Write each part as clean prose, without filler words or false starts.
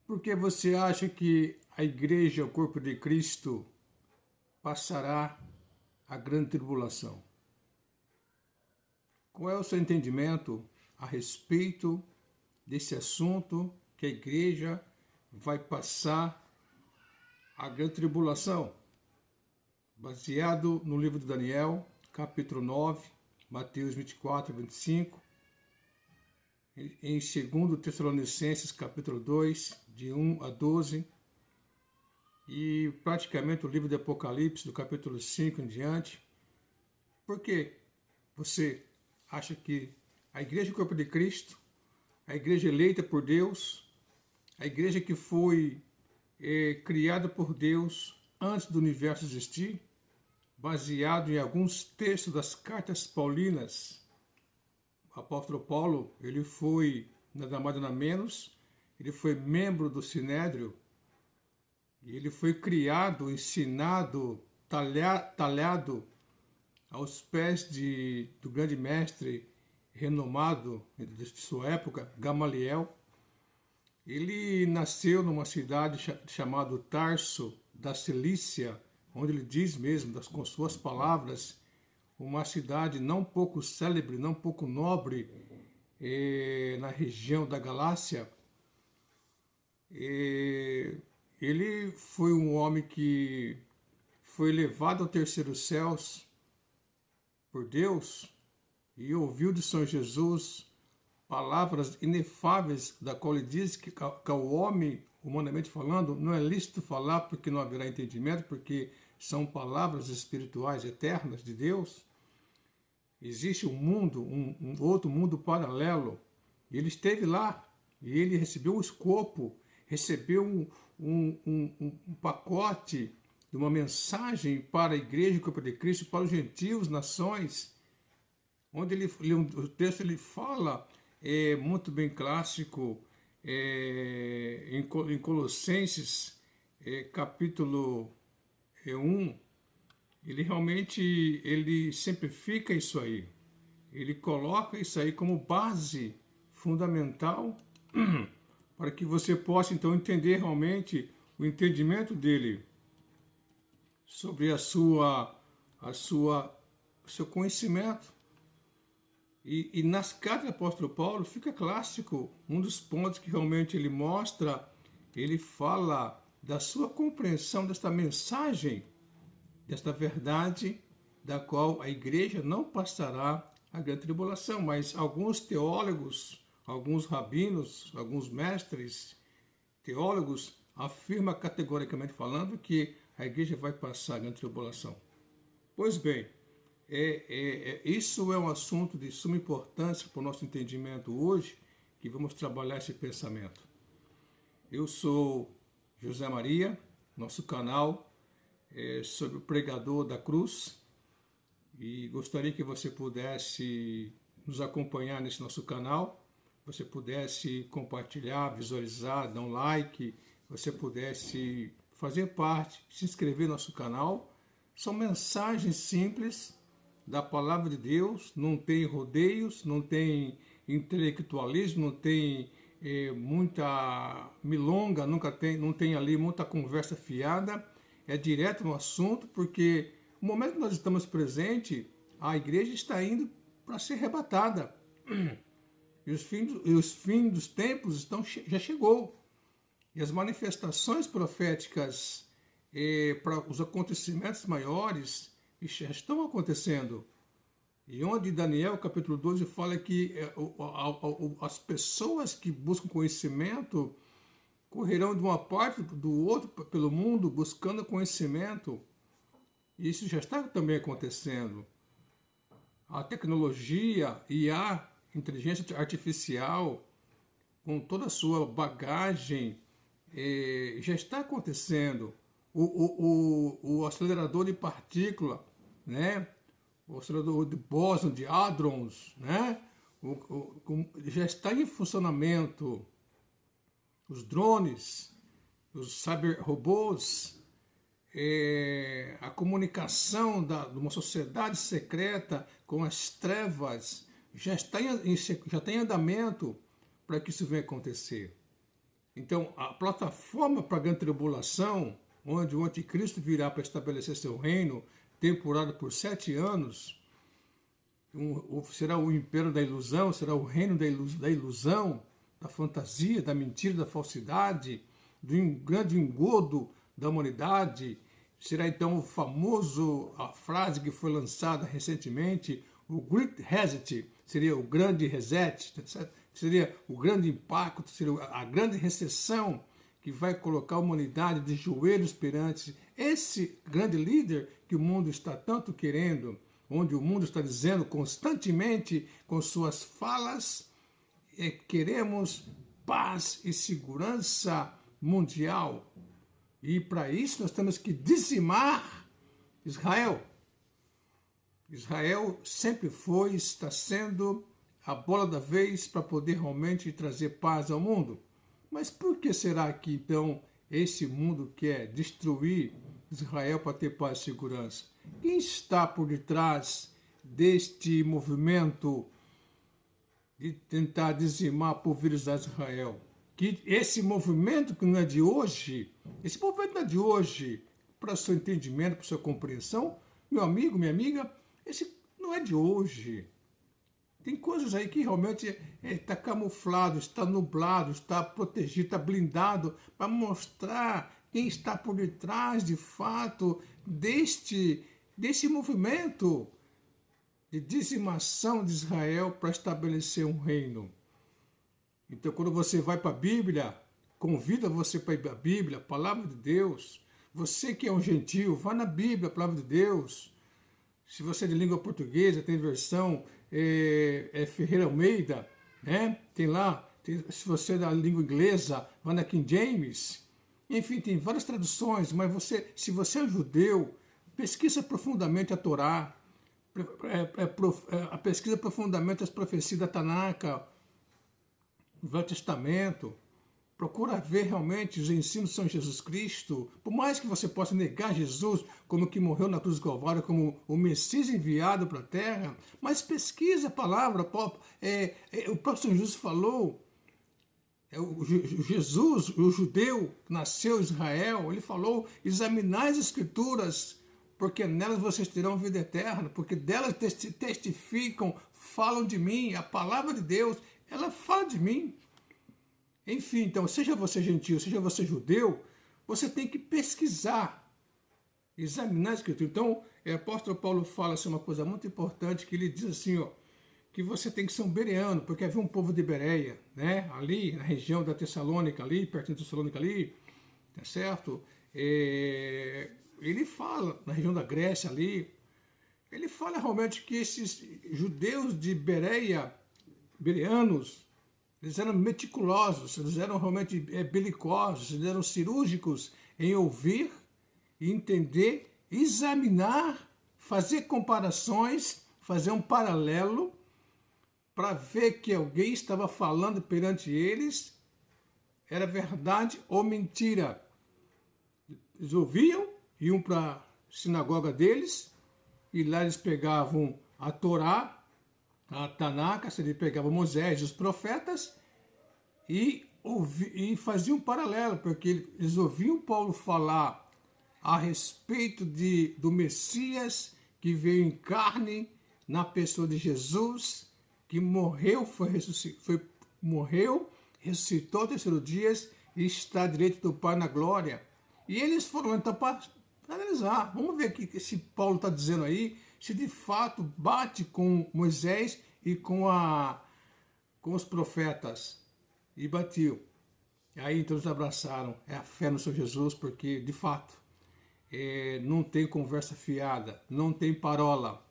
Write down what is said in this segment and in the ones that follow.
Por que você acha que a igreja, o corpo de Cristo, passará a grande tribulação? Qual é o seu entendimento a respeito desse assunto que a igreja vai passar a grande tribulação? Baseado no livro de Daniel, capítulo 9, Mateus 24 e 25, em 2 Tessalonicenses, capítulo 2, de 1 a 12, e praticamente o livro de Apocalipse, do capítulo 5 em diante. Por que você acha que a igreja é o corpo de Cristo, a igreja eleita por Deus, a igreja que foi criada por Deus antes do universo existir, baseado em alguns textos das cartas paulinas? O apóstolo Paulo, ele foi, nada mais nada menos, ele foi membro do Sinédrio, e ele foi criado, ensinado, talhado aos pés do grande mestre renomado de sua época, Gamaliel. Ele nasceu numa cidade chamada Tarso, da Cilícia, onde ele diz mesmo, com suas palavras, uma cidade não pouco célebre, não pouco nobre, na região da Galácia. Ele foi um homem que foi levado ao terceiro céus por Deus e ouviu de São Jesus palavras inefáveis, da qual ele diz que ao homem, humanamente falando, não é lícito falar porque não haverá entendimento, porque são palavras espirituais eternas de Deus. Existe um mundo, um outro mundo paralelo. E ele esteve lá e ele recebeu um escopo, recebeu um pacote de uma mensagem para a igreja, o corpo de Cristo, para os gentios, nações, onde o texto ele fala, muito bem clássico, em Colossenses, capítulo 1, ele realmente simplifica isso aí. Ele coloca isso aí como base fundamental para que você possa então entender realmente o entendimento dele sobre o seu conhecimento. E nas cartas do apóstolo Paulo fica clássico, um dos pontos que realmente ele mostra, ele fala da sua compreensão desta mensagem, desta verdade, da qual a igreja não passará a grande tribulação. Mas alguns teólogos, alguns rabinos, alguns mestres teólogos afirmam categoricamente falando que a igreja vai passar a grande tribulação. Pois bem, isso é um assunto de suma importância para o nosso entendimento hoje, que vamos trabalhar esse pensamento. Eu sou José Maria, nosso canal é sobre o pregador da cruz, e gostaria que você pudesse nos acompanhar nesse nosso canal, você pudesse compartilhar, visualizar, dar um like, você pudesse fazer parte, se inscrever no nosso canal. São mensagens simples da palavra de Deus, não tem rodeios, não tem intelectualismo, não tem muita milonga, não tem ali muita conversa fiada, é direto no assunto, porque no momento que nós estamos presentes, a igreja está indo para ser arrebatada. E os fins dos tempos já chegou. E as manifestações proféticas para os acontecimentos maiores já estão acontecendo. E onde Daniel, capítulo 12, fala que as pessoas que buscam conhecimento correrão de uma parte do outro pelo mundo buscando conhecimento. E isso já está também acontecendo. A tecnologia, IA, inteligência artificial, com toda a sua bagagem, já está acontecendo. O acelerador de partícula, né? O acelerador de bóson, de hadrons, né? Já está em funcionamento. Os drones, os cyber-robôs, a comunicação de uma sociedade secreta com as trevas já está em andamento para que isso venha acontecer. Então, a plataforma para a grande tribulação, onde o anticristo virá para estabelecer seu reino, temporário por 7 anos, será o império da ilusão, será o reino da ilusão, da fantasia, da mentira, da falsidade, do grande engodo da humanidade. Será então a frase que foi lançada recentemente, o Great Reset, seria o grande reset, seria o grande impacto, seria a grande recessão que vai colocar a humanidade de joelhos perante esse grande líder que o mundo está tanto querendo, onde o mundo está dizendo constantemente com suas falas, queremos paz e segurança mundial. E para isso nós temos que dizimar Israel. Israel sempre foi, está sendo a bola da vez para poder realmente trazer paz ao mundo. Mas por que será que então esse mundo quer destruir Israel para ter paz e segurança? Quem está por detrás deste movimento de tentar dizimar por vírus de Israel? Que esse movimento que não é de hoje, para o seu entendimento, para a sua compreensão, meu amigo, minha amiga, esse não é de hoje. Tem coisas aí que realmente está camuflado, está nublado, está protegido, está blindado, para mostrar quem está por detrás, de fato, desse movimento de dizimação de Israel para estabelecer um reino. Então, quando você vai para a Bíblia, convida você para ir para a Bíblia, a palavra de Deus. Você que é um gentio, vá na Bíblia, a palavra de Deus. Se você é de língua portuguesa, tem versão Ferreira Almeida, né? Tem lá. Se você é da língua inglesa, vá na King James. Enfim, tem várias traduções, mas se você é judeu, pesquisa profundamente a Torá, pesquisa profundamente as profecias da Tanaka, o Velho Testamento. Procura ver realmente os ensinos de São Jesus Cristo. Por mais que você possa negar Jesus como que morreu na cruz do Calvário, como o Messias enviado para a terra, mas pesquisa a palavra. O próprio São Jesus falou, Jesus, o judeu que nasceu em Israel, ele falou, examinai as Escrituras, porque nelas vocês terão vida eterna, porque delas testificam, falam de mim. A palavra de Deus, ela fala de mim. Enfim, então, seja você gentil, seja você judeu, você tem que pesquisar, examinar a Escritura. Então, o apóstolo Paulo fala assim, uma coisa muito importante, que ele diz assim, que você tem que ser um bereano, porque havia um povo de Bereia, né? Ali, na região da Tessalônica, ali, pertinho de Tessalônica ali, tá certo? Ele fala, na região da Grécia ali, ele fala realmente que esses judeus de Bereia, bereanos, eles eram meticulosos, eles eram realmente belicosos, eles eram cirúrgicos em ouvir, entender, examinar, fazer comparações, fazer um paralelo para ver que alguém estava falando perante eles era verdade ou mentira. Eles ouviam, iam para a sinagoga deles, e lá eles pegavam a Torá, a Tanaka, eles pegavam Moisés e os profetas e faziam um paralelo, porque eles ouviam Paulo falar a respeito do Messias que veio em carne na pessoa de Jesus, que morreu, ressuscitou ao terceiro dia e está à direita do Pai na glória. E eles foram então para analisar. Vamos ver o que esse Paulo está dizendo aí, se de fato bate com Moisés e com os profetas. E bateu. E aí então eles abraçaram a fé no Senhor Jesus, porque de fato não tem conversa fiada, não tem parola,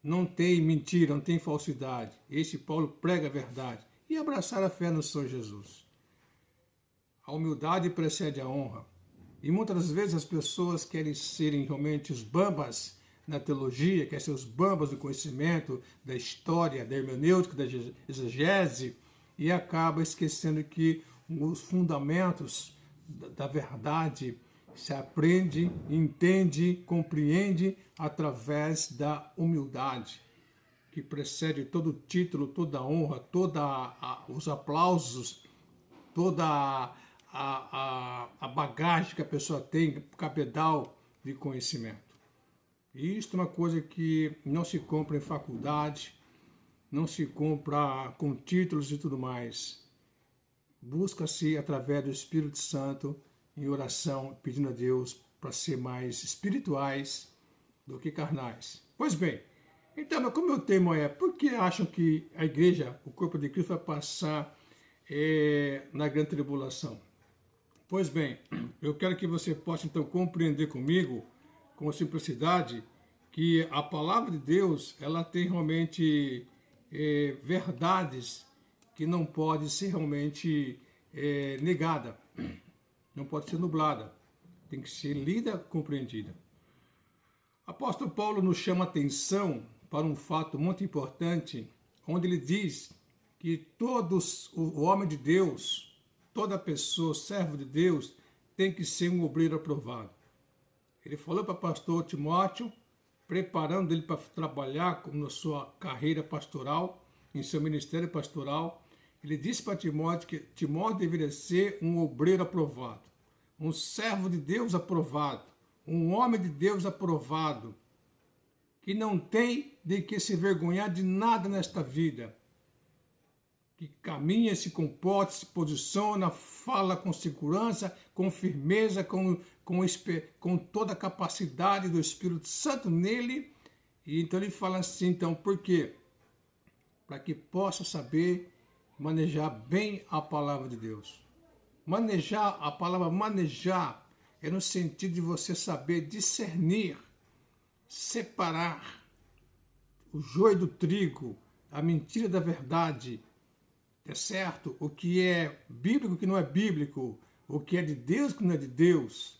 não tem mentira, não tem falsidade. Esse Paulo prega a verdade. E abraçar a fé no Senhor Jesus. A humildade precede a honra. E muitas vezes as pessoas querem serem realmente os bambas na teologia, querem ser os bambas do conhecimento, da história, da hermenêutica, da exegese, e acaba esquecendo que os fundamentos da verdade se aprende, entende, compreende através da humildade, que precede todo título, toda honra, os aplausos, toda a bagagem que a pessoa tem, o cabedal de conhecimento. E isto é uma coisa que não se compra em faculdade, não se compra com títulos e tudo mais. Busca-se através do Espírito Santo, em oração, pedindo a Deus para ser mais espirituais do que carnais. Pois bem, então, mas como o tema é, por que acham que a igreja, o corpo de Cristo, vai passar na grande tribulação? Pois bem, eu quero que você possa então compreender comigo, com simplicidade, que a palavra de Deus, ela tem realmente verdades que não pode ser realmente negada, não pode ser nublada, tem que ser lida, compreendida. Apóstolo Paulo nos chama a atenção para um fato muito importante, onde ele diz que o homem de Deus, toda pessoa, servo de Deus, tem que ser um obreiro aprovado. Ele falou para o pastor Timóteo, preparando ele para trabalhar na sua carreira pastoral, em seu ministério pastoral. Ele disse para Timóteo que Timóteo deveria ser um obreiro aprovado, um servo de Deus aprovado, um homem de Deus aprovado, que não tem de que se vergonhar de nada nesta vida, que caminha, se comporta, se posiciona, fala com segurança, com firmeza, com toda a capacidade do Espírito Santo nele. E então ele fala assim, então, por quê? Para que possa saber manejar bem a palavra de Deus. Manejar, a palavra manejar, é no sentido de você saber discernir, separar o joio do trigo, a mentira da verdade, é certo? O que é bíblico, o que não é bíblico, o que é de Deus, o que não é de Deus,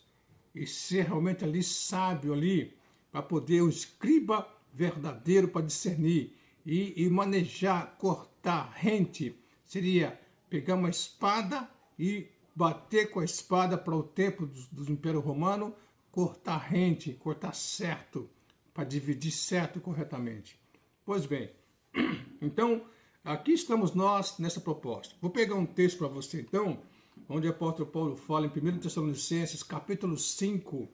e ser realmente ali sábio ali, para poder o escriba verdadeiro para discernir e manejar, cortar, rente, seria pegar uma espada e bater com a espada para o tempo do Império Romano, cortar rente, cortar certo, para dividir certo e corretamente. Pois bem, então, aqui estamos nós nessa proposta. Vou pegar um texto para você, então, onde o apóstolo Paulo fala em 1 Tessalonicenses, capítulo 5,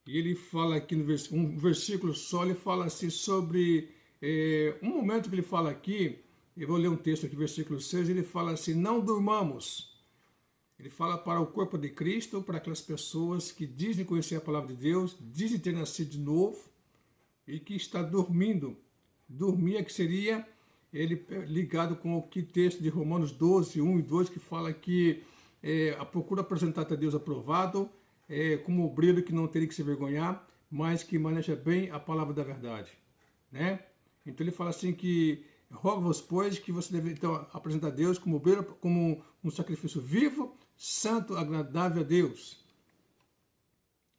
e ele fala aqui no um versículo só, ele fala assim sobre um momento que ele fala aqui, eu vou ler um texto aqui, versículo 6, ele fala assim, não durmamos. Ele fala para o corpo de Cristo, para aquelas pessoas que dizem conhecer a palavra de Deus, dizem ter nascido de novo e que está dormindo. Dormir é que seria ele ligado com o que texto de Romanos 12, 1 e 2, que fala que a procura apresentar a Deus aprovado, como obreiro que não teria que se vergonhar, mas que maneja bem a palavra da verdade. Né? Então ele fala assim que rogo-vos, pois, que você deve então, apresentar a Deus como obreiro, como um sacrifício vivo, santo, agradável a Deus.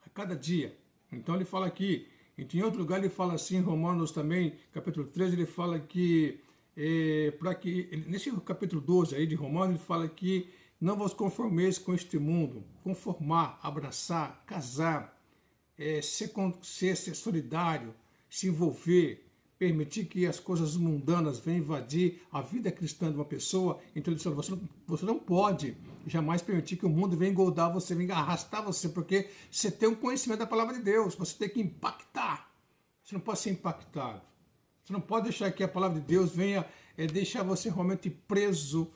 A cada dia. Então ele fala aqui, em outro lugar ele fala assim, em Romanos também, capítulo 13, ele fala que, nesse capítulo 12 aí de Romanos, ele fala que não vos conformeis com este mundo, conformar, abraçar, casar, ser solidário, se envolver, permitir que as coisas mundanas venham invadir a vida cristã de uma pessoa. Então ele fala, você não pode jamais permitir que o mundo venha engoldar você, venha arrastar você, porque você tem um conhecimento da palavra de Deus, você tem que impactar. Você não pode ser impactado. Você não pode deixar que a palavra de Deus venha deixar você realmente preso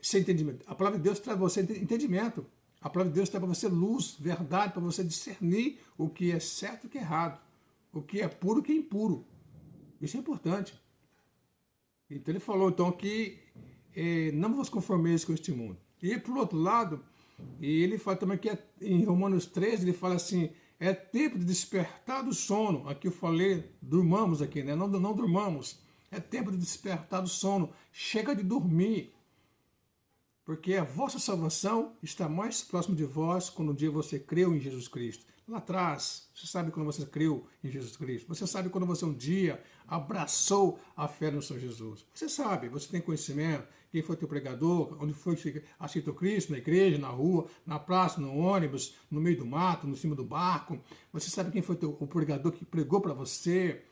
sem entendimento. A palavra de Deus traz para você entendimento. A palavra de Deus traz para você luz, verdade, para você discernir o que é certo e o que é errado. O que é puro e o que é impuro. Isso é importante. Então ele falou então que não vos conformeis com este mundo. E por outro lado, e ele fala também que em Romanos 13, ele fala assim, é tempo de despertar do sono. Aqui eu falei, durmamos aqui, né? Não durmamos. É tempo de despertar do sono. Chega de dormir. Porque a vossa salvação está mais próxima de vós quando um dia você creu em Jesus Cristo. Lá atrás, você sabe quando você creu em Jesus Cristo. Você sabe quando você um dia abraçou a fé no Senhor Jesus. Você sabe, você tem conhecimento, quem foi teu pregador, onde foi que aceitou Cristo, na igreja, na rua, na praça, no ônibus, no meio do mato, no cima do barco. Você sabe quem foi o pregador que pregou para você.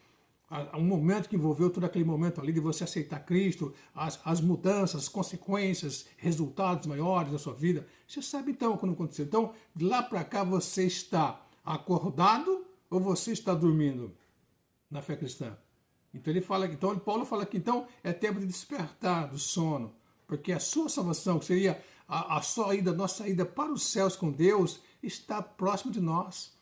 um momento que envolveu todo aquele momento ali de você aceitar Cristo, as mudanças, as consequências, resultados maiores da sua vida. Você sabe então quando aconteceu. Então, de lá para cá você está acordado ou você está dormindo na fé cristã? Então ele fala, então Paulo fala que então é tempo de despertar do sono, porque a sua salvação, que seria a nossa ida para os céus com Deus, está próximo de nós.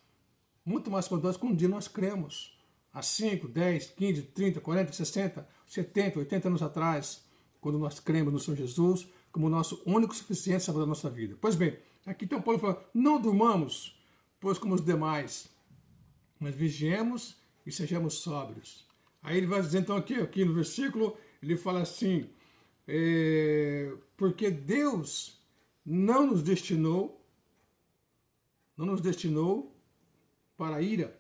Muito mais poderoso que um dia nós cremos. Há 5, 10, 15, 30, 40, 60, 70, 80 anos atrás, quando nós cremos no Senhor Jesus como o nosso único e suficiente salvador da nossa vida. Pois bem, aqui então Paulo fala, não durmamos, pois como os demais, mas vigiemos e sejamos sóbrios. Aí ele vai dizer então aqui no versículo, ele fala assim, porque Deus não nos destinou para a ira.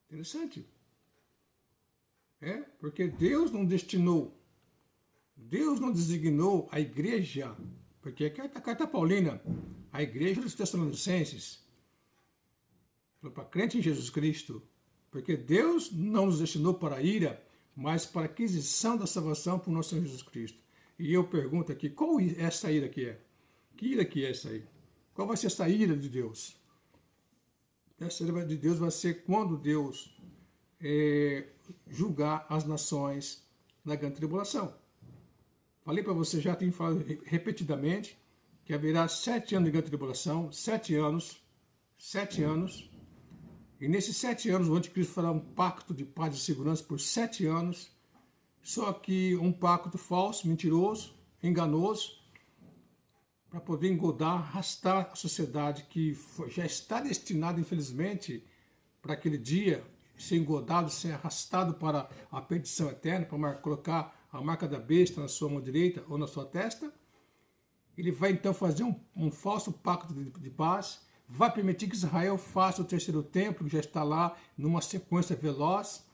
Interessante. Porque Deus não designou a igreja, porque aqui é a carta paulina, a igreja dos Tessalonicenses, para crente em Jesus Cristo, porque Deus não nos destinou para a ira, mas para a aquisição da salvação por nosso Senhor Jesus Cristo. E eu pergunto aqui, qual é essa ira que é? Que ira que é essa aí? Qual vai ser essa ira de Deus? Essa ira de Deus vai ser quando Deus julgar as nações na grande tribulação. Falei para você, já tenho falado repetidamente, que haverá 7 anos de grande tribulação, 7 anos, e nesses 7 anos o anticristo fará um pacto de paz e segurança por 7 anos, só que um pacto falso, mentiroso, enganoso, para poder engodar, arrastar a sociedade que já está destinada, infelizmente, para aquele dia, ser engodado, ser arrastado para a perdição eterna, para colocar a marca da besta na sua mão direita ou na sua testa. Ele vai então fazer um falso pacto de paz, vai permitir que Israel faça o terceiro templo, que já está lá numa sequência veloz.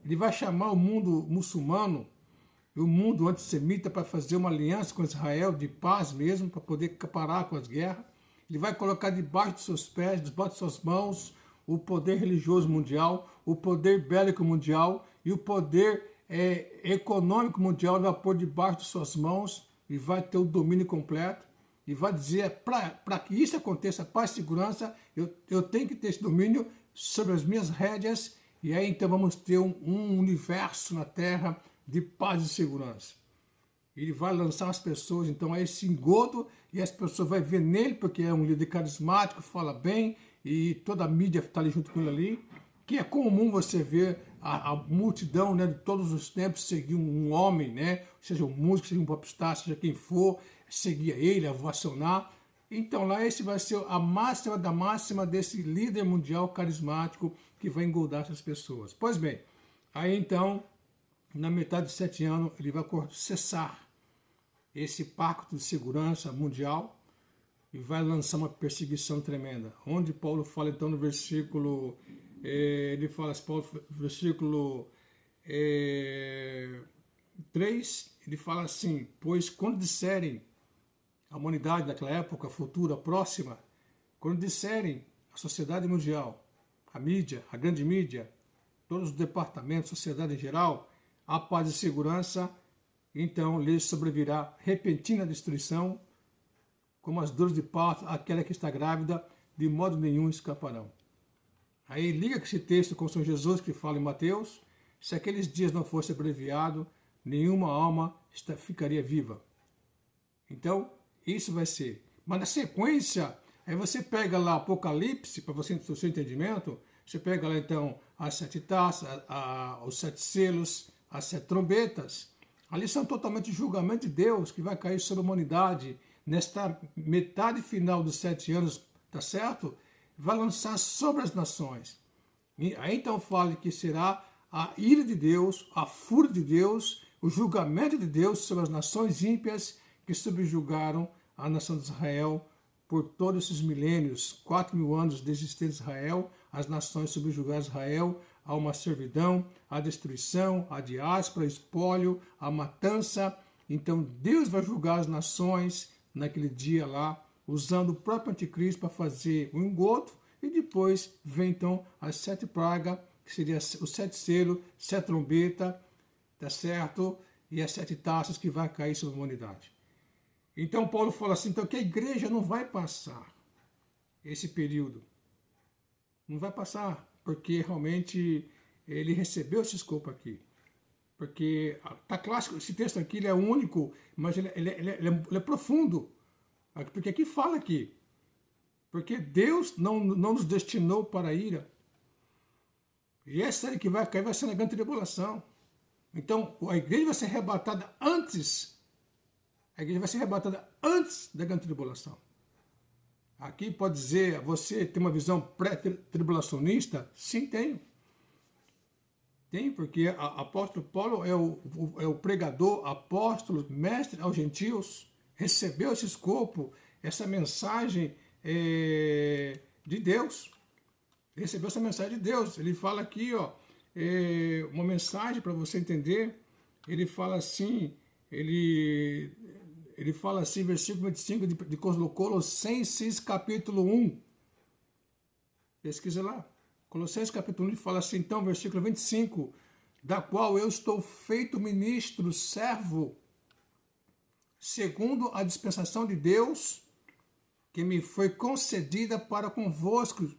Ele vai chamar o mundo muçulmano e o mundo antissemita para fazer uma aliança com Israel de paz mesmo, para poder parar com as guerras. Ele vai colocar debaixo dos seus pés, debaixo de suas mãos, o poder religioso mundial, o poder bélico mundial e o poder econômico mundial. Ele vai pôr debaixo de suas mãos e vai ter o domínio completo. E vai dizer, para que isso aconteça, paz e segurança, eu tenho que ter esse domínio sobre as minhas rédeas. E aí então vamos ter um universo na Terra de paz e segurança. Ele vai lançar as pessoas então a esse engodo e as pessoas vão ver nele, porque é um líder carismático, fala bem, e toda a mídia está ali junto com ele ali, que é comum você ver a multidão, né, de todos os tempos seguir um homem, né, seja um músico, seja um popstar, seja quem for, seguir ele, ovacionar. Então lá esse vai ser a máxima da máxima desse líder mundial carismático que vai engoldar essas pessoas. Pois bem, aí então, na metade de 7 anos, ele vai cessar esse pacto de segurança mundial e vai lançar uma perseguição tremenda. Onde Paulo fala então no versículo, versículo 3, ele fala assim, pois quando disserem a humanidade daquela época, futura, próxima, quando disserem a sociedade mundial, a mídia, a grande mídia, todos os departamentos, sociedade em geral, a paz e segurança, então lhes sobrevirá repentina destruição, como as dores de parto, aquela que está grávida, de modo nenhum escaparão. Aí liga esse texto com o Senhor Jesus que fala em Mateus, se aqueles dias não fosse abreviado, nenhuma alma ficaria viva. Então, isso vai ser. Mas na sequência, aí você pega lá Apocalipse, para você ter o seu entendimento, você pega lá então as 7 taças, os 7 selos, as 7 trombetas. Ali são totalmente julgamento de Deus que vai cair sobre a humanidade nesta metade final dos 7 anos, tá certo? Vai lançar sobre as nações. E aí então fala que será a ira de Deus, a fúria de Deus, o julgamento de Deus sobre as nações ímpias que subjugaram a nação de Israel por todos esses milênios, 4.000 anos de existência de Israel. As nações subjugaram Israel a uma servidão, a destruição, a diáspora, espólio, a matança. Então Deus vai julgar as nações naquele dia lá, usando o próprio anticristo para fazer o engodo, e depois vem então as 7 pragas que seria os 7 selos, 7 trombetas, tá certo? E as 7 taças que vai cair sobre a humanidade. Então Paulo fala assim, então que a igreja não vai passar esse período. Não vai passar, porque realmente ele recebeu esse escopo aqui. Porque tá clássico, esse texto aqui ele é único, mas ele é profundo. Porque aqui fala aqui. Porque Deus não nos destinou para a ira. E essa série que vai cair vai ser na grande tribulação. Então, a igreja vai ser arrebatada antes. A igreja vai ser arrebatada antes da grande tribulação. Aqui pode dizer, você tem uma visão pré-tribulacionista? Sim, tenho. Tenho, porque o apóstolo Paulo é o pregador, apóstolo, mestre aos gentios. Recebeu esse escopo, essa mensagem de Deus. Recebeu essa mensagem de Deus. Ele fala aqui, ó, uma mensagem para você entender. Ele fala assim, ele fala assim, versículo 25 de Colossenses capítulo 1. Pesquisa lá. Colossenses capítulo 1, ele fala assim, então, versículo 25, da qual eu estou feito ministro, servo, segundo a dispensação de Deus, que me foi concedida para convosco,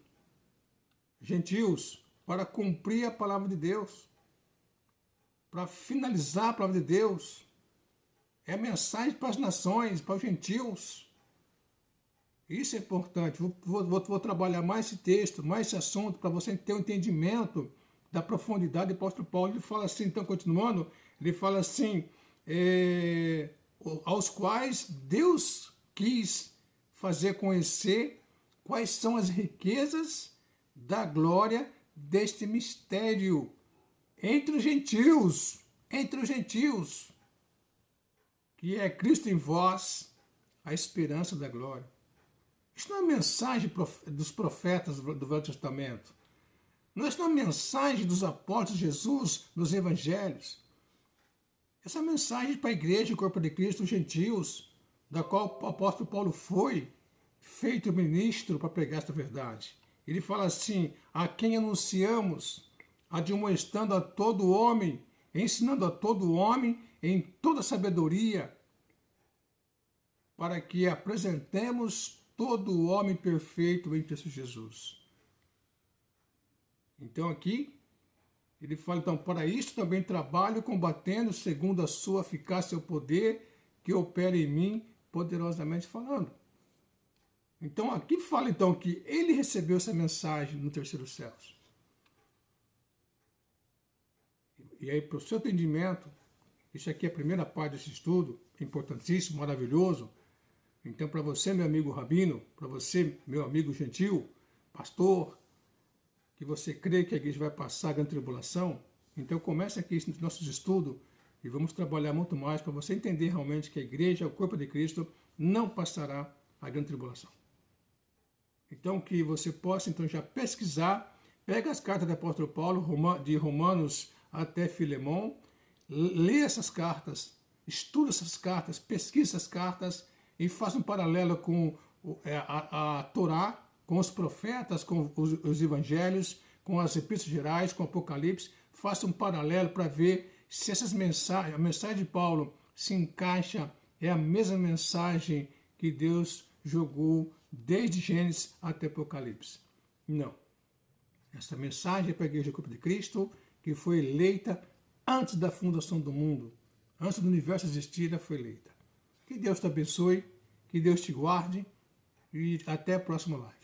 gentios, para cumprir a palavra de Deus, para finalizar a palavra de Deus. É a mensagem para as nações, para os gentios. Isso é importante. Vou trabalhar mais esse texto, mais esse assunto, para você ter um entendimento da profundidade do apóstolo Paulo. Ele fala assim, então, continuando, ele fala assim, aos quais Deus quis fazer conhecer quais são as riquezas da glória deste mistério entre os gentios, que é Cristo em vós, a esperança da glória. Isso não é uma mensagem dos profetas do Velho Testamento. Não é uma mensagem dos apóstolos de Jesus nos evangelhos. Essa mensagem para a igreja, o corpo de Cristo, os gentios, da qual o apóstolo Paulo foi feito ministro para pregar esta verdade. Ele fala assim, a quem anunciamos, admoestando a todo homem, ensinando a todo homem em toda sabedoria, para que apresentemos todo o homem perfeito em Cristo Jesus. Então aqui, ele fala, então, para isso também trabalho combatendo segundo a sua eficácia e o poder que opera em mim, poderosamente falando. Então aqui fala então que ele recebeu essa mensagem no terceiro céu. E aí, para o seu entendimento, isso aqui é a primeira parte desse estudo, importantíssimo, maravilhoso. Então, para você, meu amigo rabino, para você, meu amigo gentil, pastor, que você crê que a igreja vai passar a grande tribulação, então comece aqui nos nossos estudos e vamos trabalhar muito mais para você entender realmente que a igreja, o corpo de Cristo, não passará a grande tribulação. Então, que você possa então já pesquisar, pega as cartas do apóstolo Paulo, de Romanos até Filemão, lê essas cartas, estuda essas cartas, pesquisa essas cartas e faça um paralelo com a Torá, com os profetas, com os evangelhos, com as epístolas gerais, com o Apocalipse. Faça um paralelo para ver se essas mensagens, a mensagem de Paulo se encaixa, é a mesma mensagem que Deus jogou desde Gênesis até Apocalipse. Não. Essa mensagem é para a Igreja do Corpo de Cristo, que foi eleita antes da fundação do mundo, antes do universo existir, ela foi eleita. Que Deus te abençoe, que Deus te guarde e até a próxima live.